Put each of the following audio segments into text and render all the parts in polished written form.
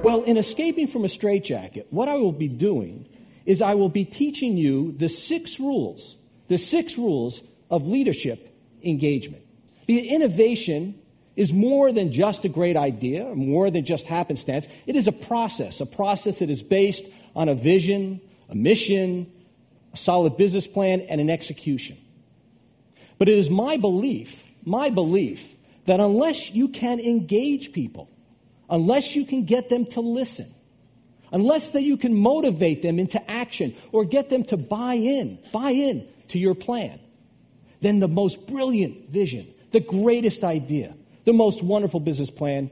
Well, in escaping from a straitjacket, what I will be doing is I will be teaching you the 6 rules of leadership engagement. Because innovation is more than just a great idea, more than just happenstance. It is a process that is based on a vision, a mission, a solid business plan, and an execution. But it is my belief that unless you can engage people, unless you can get them to listen, unless that you can motivate them into action or get them to buy in to your plan, then the most brilliant vision, the greatest idea, the most wonderful business plan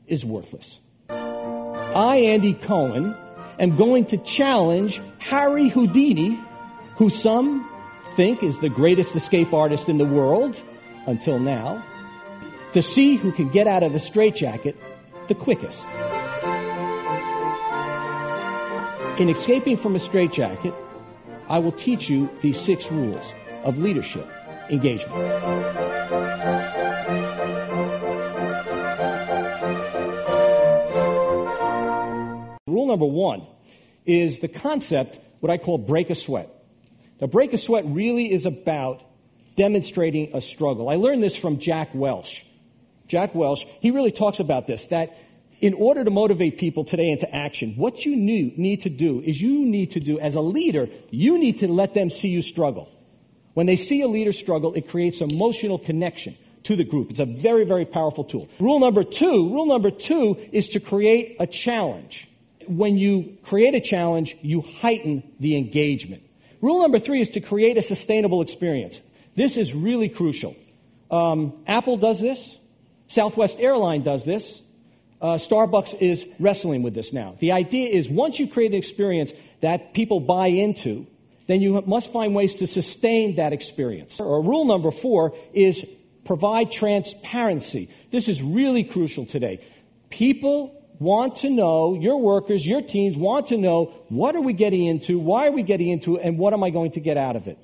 is worthless. I, Andy Cohen, am going to challenge Harry Houdini, who some think is the greatest escape artist in the world, until now, to see who can get out of a straitjacket the quickest. In escaping from a straitjacket, I will teach you these 6 rules of leadership engagement. Rule number 1 is the concept, what I call break a sweat. Now, break a sweat really is about demonstrating a struggle. I learned this from Jack Welch. Jack Welch, he really talks about this, that in order to motivate people today into action, what you need to do as a leader, you need to let them see you struggle. When they see a leader struggle, it creates emotional connection to the group. It's a very, very powerful tool. Rule number two is to create a challenge. When you create a challenge, you heighten the engagement. Rule number 3 is to create a sustainable experience. This is really crucial. Apple does this. Southwest Airlines does this. Starbucks is wrestling with this now. The idea is once you create an experience that people buy into, then you must find ways to sustain that experience. Or rule number 4 is provide transparency. This is really crucial today. People want to know, your workers, your teams want to know, what are we getting into, why are we getting into it, and what am I going to get out of it?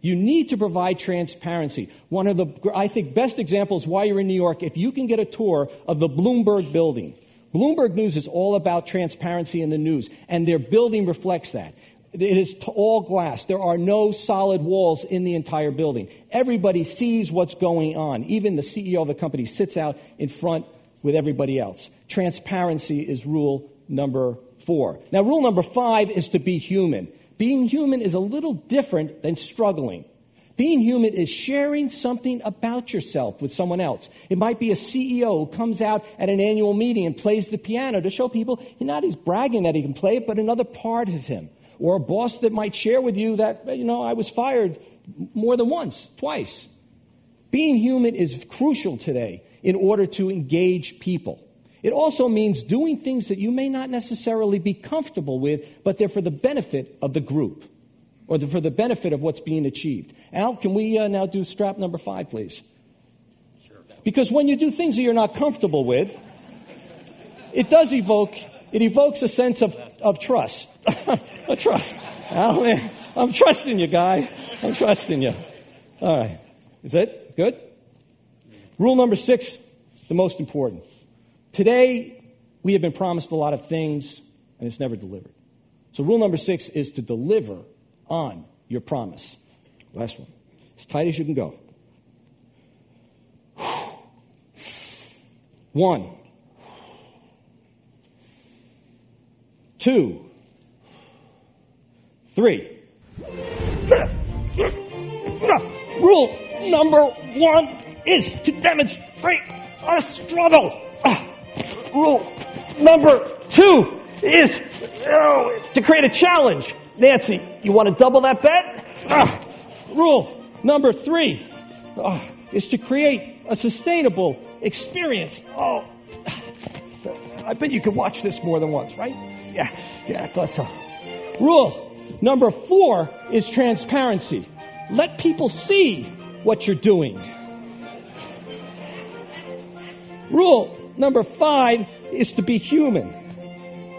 You need to provide transparency. One of the, I think, best examples while you're in New York, if you can get a tour of the Bloomberg building. Bloomberg News is all about transparency in the news, and their building reflects that. It is all glass. There are no solid walls in the entire building. Everybody sees what's going on. Even the CEO of the company sits out in front with everybody else. Transparency is rule number 4. Now, rule number 5 is to be human. Being human is a little different than struggling. Being human is sharing something about yourself with someone else. It might be a CEO who comes out at an annual meeting and plays the piano to show people, he's bragging that he can play it, but another part of him. Or a boss that might share with you that, I was fired more than once, twice. Being human is crucial today in order to engage people. It also means doing things that you may not necessarily be comfortable with, but they're for the benefit of the group, or for the benefit of what's being achieved. Al, can we now do strap number 5, please? Sure. Because when you do things that you're not comfortable with, it evokes a sense of trust. A trust. Al, man, I'm trusting you, guy. I'm trusting you. All right. Is that good? Rule number 6, the most important. Today, we have been promised a lot of things, and it's never delivered. So rule number 6 is to deliver on your promise. Last one. As tight as you can go. 1, 2, 3. Rule number 1 is to demonstrate a struggle. Rule number 2 is to create a challenge. Nancy, you want to double that bet? Rule number 3 is to create a sustainable experience. I bet you could watch this more than once, right? Yeah, I thought so. Rule number 4 is transparency. Let people see what you're doing. Rule number 5 is to be human.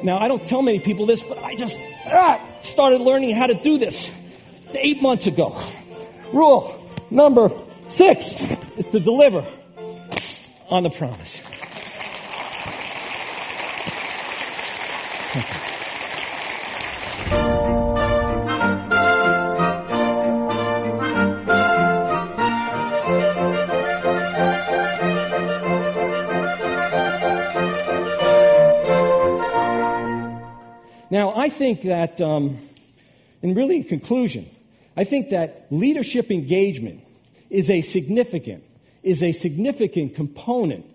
Now, I don't tell many people this, but I just started learning how to do this 8 months ago. Rule number 6 is to deliver on the promise. Now, I think that, and really in conclusion, I think that leadership engagement is a significant component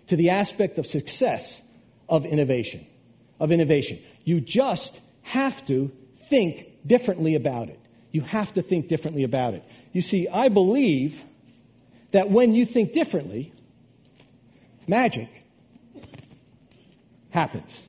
to the aspect of success of innovation. You just have to think differently about it. You have to think differently about it. You see, I believe that when you think differently, magic happens.